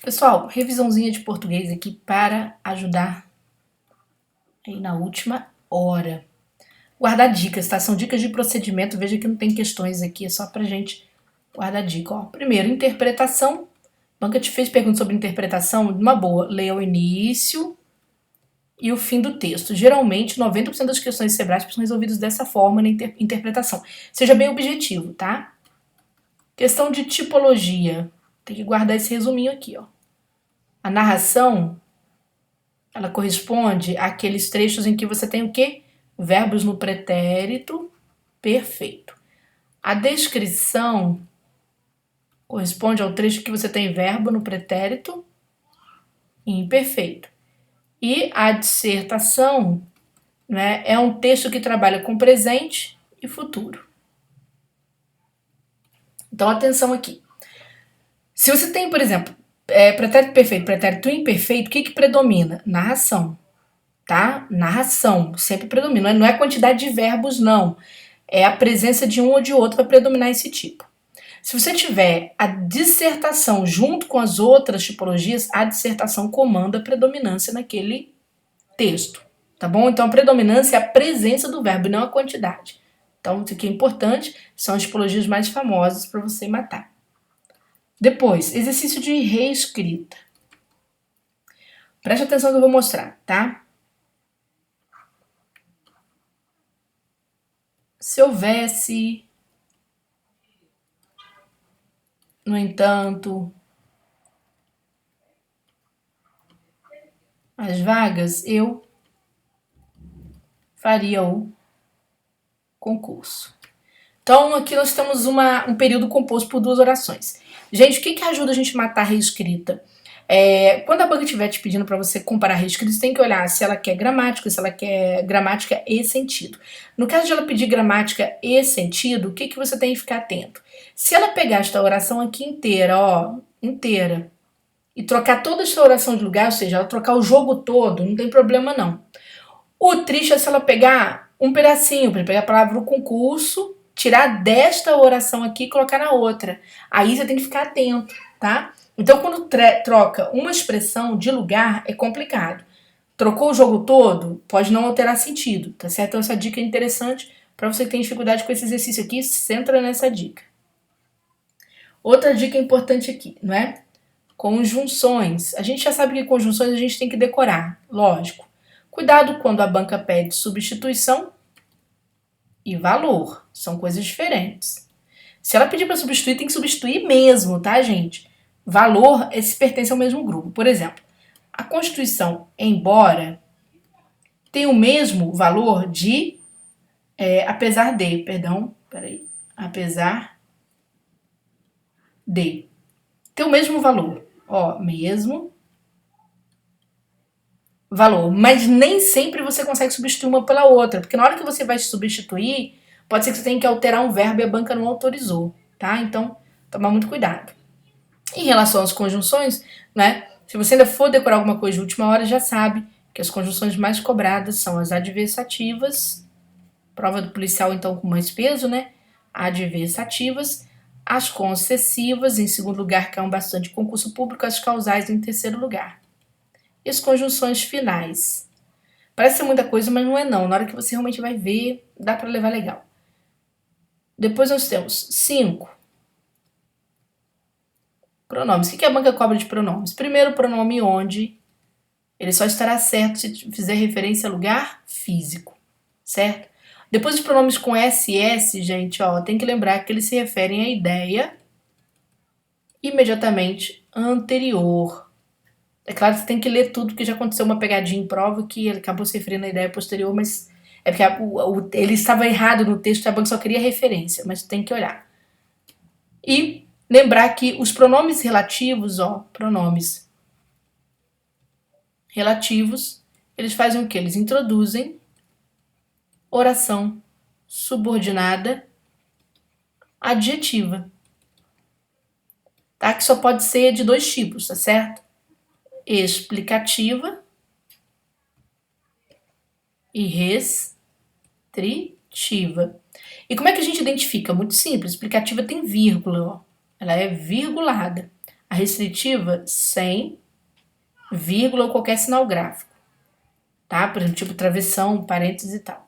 Pessoal, revisãozinha de português aqui para ajudar aí na última hora. Guardar dicas, tá? São dicas de procedimento. Veja que não tem questões aqui, é só pra gente guardar dica. Ó, primeiro, interpretação. A banca te fez pergunta sobre interpretação. Uma boa, leia o início e o fim do texto. Geralmente, 90% das questões Sebrasp são resolvidas dessa forma na interpretação. Seja bem objetivo, tá? Questão de tipologia. Tem que guardar esse resuminho aqui, ó. A narração, ela corresponde àqueles trechos em que você tem o quê? Verbos no pretérito perfeito. A descrição corresponde ao trecho que você tem verbo no pretérito imperfeito. E a dissertação, né, é um texto que trabalha com presente e futuro. Então, atenção aqui. Se você tem, por exemplo, pretérito perfeito, pretérito imperfeito, o que predomina? Narração. Tá? Narração sempre predomina. Não é a quantidade de verbos, não. É a presença de um ou de outro para predominar esse tipo. Se você tiver a dissertação junto com as outras tipologias, a dissertação comanda a predominância naquele texto. Tá bom? Então a predominância é a presença do verbo e não a quantidade. Então isso aqui é importante, são as tipologias mais famosas para você matar. Depois, exercício de reescrita. Preste atenção que eu vou mostrar, tá? Se houvesse, no entanto, as vagas, eu faria o concurso. Então, aqui nós temos um período composto por duas orações. Gente, o que ajuda a gente a matar a reescrita? Quando a banca estiver te pedindo para você comparar a reescrita, você tem que olhar se ela quer gramática, se ela quer gramática e sentido. No caso de ela pedir gramática e sentido, o que você tem que ficar atento? Se ela pegar esta oração aqui inteira, ó, inteira, e trocar toda esta oração de lugar, ou seja, ela trocar o jogo todo, não tem problema não. O triste é se ela pegar um pedacinho, para pegar a palavra concurso, tirar desta oração aqui e colocar na outra. Aí você tem que ficar atento, tá? Então, quando troca uma expressão de lugar, é complicado. Trocou o jogo todo, pode não alterar sentido, tá certo? Então, essa dica é interessante para você que tem dificuldade com esse exercício aqui, centra nessa dica. Outra dica importante aqui, não é? Conjunções. A gente já sabe que conjunções a gente tem que decorar, lógico. Cuidado quando a banca pede substituição e valor. São coisas diferentes. Se ela pedir para substituir, tem que substituir mesmo, tá, gente? Valor se pertence ao mesmo grupo. Por exemplo, a Constituição, embora, tem o mesmo valor de apesar de, apesar de. Tem o mesmo valor. Ó, mesmo valor. Mas nem sempre você consegue substituir uma pela outra. Porque na hora que você vai substituir, pode ser que você tenha que alterar um verbo e a banca não autorizou, tá? Então, tomar muito cuidado. Em relação às conjunções, né? Se você ainda for decorar alguma coisa de última hora, já sabe que as conjunções mais cobradas são as adversativas, prova do policial então com mais peso, né? Adversativas, as concessivas, em segundo lugar, caiam bastante concurso público, as causais em terceiro lugar. E as conjunções finais. Parece ser muita coisa, mas não é não. Na hora que você realmente vai ver, dá para levar legal. Depois nós temos 5. Pronomes. O que a banca cobra de pronomes? Primeiro, pronome onde. Ele só estará certo se fizer referência a lugar físico, certo? Depois os pronomes com SS, gente, ó, tem que lembrar que eles se referem à ideia imediatamente anterior. É claro que você tem que ler tudo, porque já aconteceu uma pegadinha em prova que ele acabou se referindo à ideia posterior, mas é porque ele estava errado no texto e a banca só queria referência, mas tem que olhar. E lembrar que os pronomes relativos, ó, pronomes relativos, eles fazem o quê? Eles introduzem oração subordinada adjetiva, tá? Que só pode ser de dois tipos, tá certo? Explicativa e restritiva. E como é que a gente identifica? Muito simples. Explicativa tem vírgula, ó. Ela é virgulada. A restritiva, sem, vírgula ou qualquer sinal gráfico. Tá? Por exemplo, tipo travessão, parênteses e tal.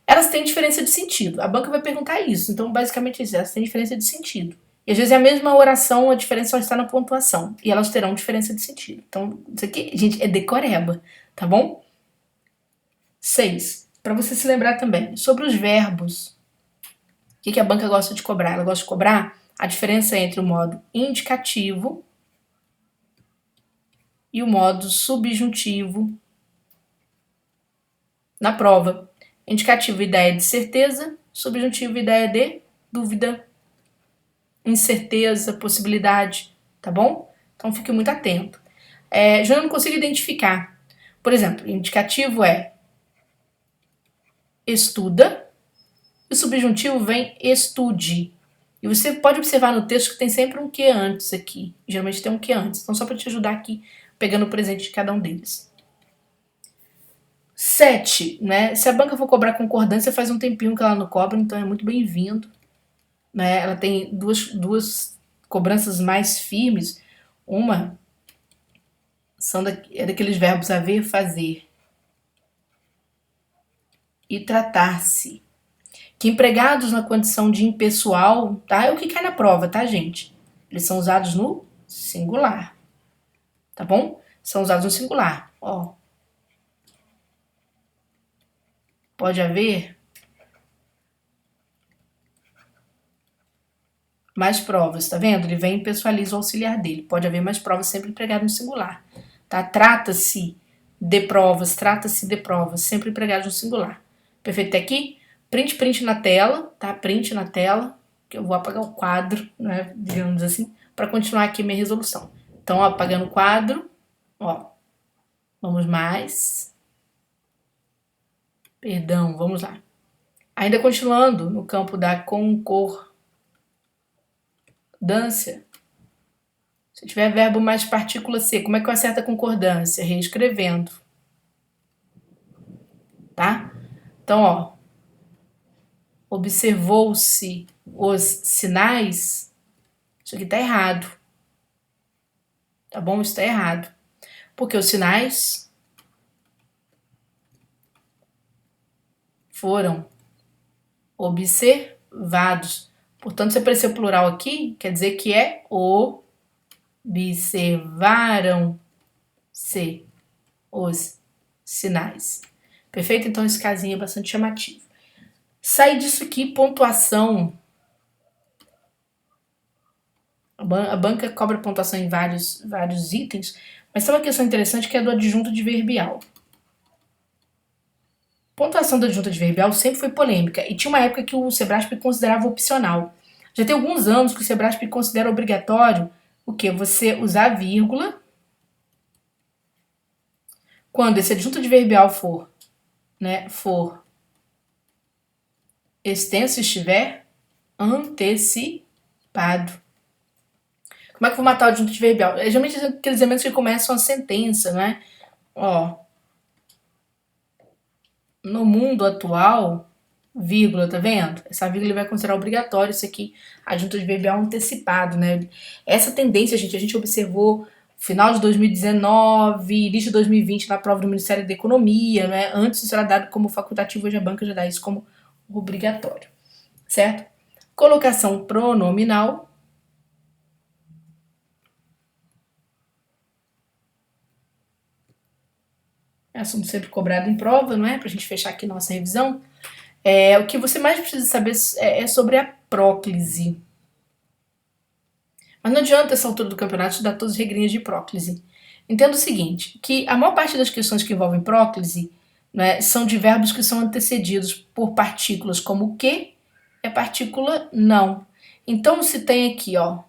Elas têm diferença de sentido. A banca vai perguntar isso. Então, basicamente, isso. Elas têm diferença de sentido. E às vezes é a mesma oração, a diferença só está na pontuação. E elas terão diferença de sentido. Então, isso aqui, gente, é decoreba. Tá bom? 6. Para você se lembrar também. Sobre os verbos. O que a banca gosta de cobrar? Ela gosta de cobrar a diferença entre o modo indicativo e o modo subjuntivo na prova. Indicativo, ideia de certeza. Subjuntivo, ideia de dúvida, incerteza, possibilidade, tá bom? Então fique muito atento. Já não consigo identificar. Por exemplo, indicativo é estuda, e o subjuntivo vem estude. E você pode observar no texto que tem sempre um que antes aqui. Geralmente tem um que antes. Então só para te ajudar aqui, pegando o presente de cada um deles. 7, né? Se a banca for cobrar concordância, faz um tempinho que ela não cobra, então é muito bem-vindo. Né? Ela tem duas cobranças mais firmes. Uma é daqueles verbos haver, fazer e tratar-se, que empregados na condição de impessoal, tá? É o que cai na prova, tá, gente? Eles são usados no singular, tá bom? São usados no singular, ó. Pode haver mais provas, tá vendo? Ele vem e pessoaliza o auxiliar dele. Pode haver mais provas, sempre empregado no singular, tá? Trata-se de provas, sempre empregado no singular. Perfeito até aqui? Print na tela, tá? Print na tela, que eu vou apagar o quadro, né? Digamos assim, para continuar aqui minha resolução. Então, ó, apagando o quadro, ó. Vamos mais. Perdão, vamos lá. Ainda continuando no campo da concordância. Se tiver verbo mais partícula C, como é que eu acerto a concordância? Reescrevendo. Tá? Então, ó. Observou-se os sinais. Isso aqui tá errado. Tá bom? Isso tá errado. Porque os sinais foram observados. Portanto, se aparecer o plural aqui, quer dizer que é observaram-se os sinais. Perfeito? Então, esse casinho é bastante chamativo. Sai disso aqui, pontuação. A banca cobra pontuação em vários itens, mas tem uma questão interessante que é do adjunto adverbial. Pontuação do adjunto adverbial sempre foi polêmica e tinha uma época que o Sebrasp considerava opcional. Já tem alguns anos que o Sebrasp considera obrigatório o quê? Você usar a vírgula quando esse adjunto adverbial for extenso, estiver antecipado. Como é que eu vou matar o adjunto adverbial? Geralmente aqueles elementos que começam a sentença, né? Ó, no mundo atual, vírgula, tá vendo? Essa vírgula vai considerar obrigatório isso aqui, adjunto adverbial antecipado, né? Essa tendência, gente, a gente observou final de 2019, início de 2020 na prova do Ministério da Economia, né? Antes isso era dado como facultativo, hoje a banca já dá isso como obrigatório, certo? Colocação pronominal. É assunto sempre cobrado em prova, não é? Pra gente fechar aqui nossa revisão. O que você mais precisa saber é sobre a próclise. Mas não adianta essa altura do campeonato estudar todas as regrinhas de próclise. Entenda o seguinte, que a maior parte das questões que envolvem próclise, né, são de verbos que são antecedidos por partículas como que é partícula não. Então, se tem aqui, ó,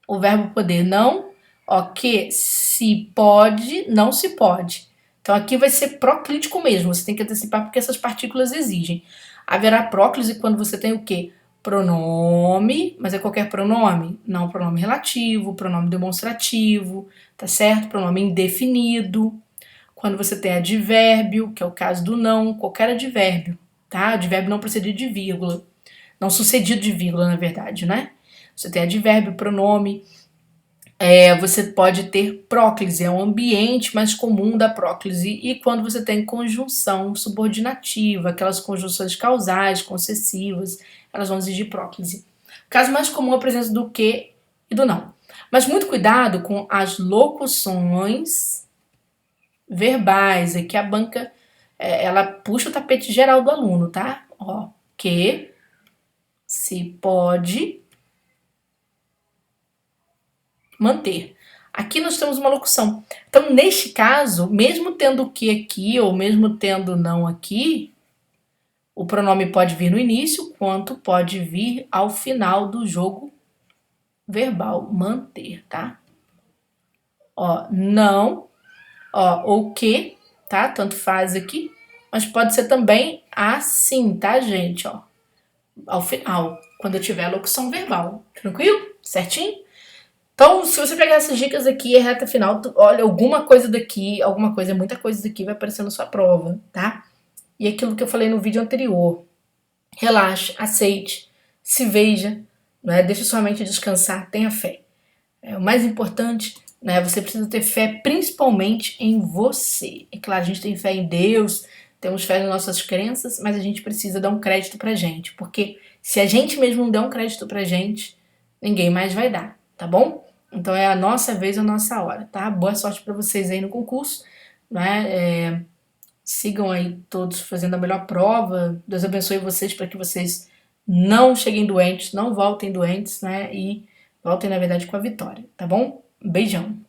o verbo poder não, ó, que se pode, não se pode. Então, aqui vai ser proclítico mesmo, você tem que antecipar porque essas partículas exigem. Haverá próclise quando você tem o quê? Pronome, mas é qualquer pronome? Não, pronome relativo, pronome demonstrativo, tá certo? Pronome indefinido. Quando você tem advérbio, que é o caso do não, qualquer advérbio, tá? Advérbio não precedido de vírgula. Não sucedido de vírgula, na verdade, né? você tem advérbio, pronome. Você pode ter próclise, é um ambiente mais comum da próclise. E quando você tem conjunção subordinativa, aquelas conjunções causais, concessivas, elas vão exigir próclise. O caso mais comum é a presença do que e do não. Mas muito cuidado com as locuções verbais. Aqui a banca, ela puxa o tapete geral do aluno, tá? Ó, que se pode manter. Aqui nós temos uma locução. Então, neste caso, mesmo tendo o que aqui, ou mesmo tendo não aqui, o pronome pode vir no início, quanto pode vir ao final do jogo verbal, manter, tá? Ó, não, ó, ou que, tá? Tanto faz aqui, mas pode ser também assim, tá, gente? Ó, ao final, quando eu tiver a locução verbal. Tranquilo? Certinho? Então, se você pegar essas dicas aqui, é reta final, olha, alguma coisa daqui, muita coisa daqui vai aparecer na sua prova, tá? E aquilo que eu falei no vídeo anterior, relaxe, aceite, se veja, né? Deixa sua mente descansar, tenha fé. O mais importante, né? Você precisa ter fé principalmente em você. É claro, a gente tem fé em Deus, temos fé nas nossas crenças, mas a gente precisa dar um crédito pra gente, porque se a gente mesmo não der um crédito pra gente, ninguém mais vai dar, tá bom? Então é a nossa vez, a nossa hora, tá? Boa sorte para vocês aí no concurso, né? Sigam aí todos fazendo a melhor prova. Deus abençoe vocês para que vocês não cheguem doentes, não voltem doentes, né? E voltem, na verdade, com a vitória, tá bom? Beijão!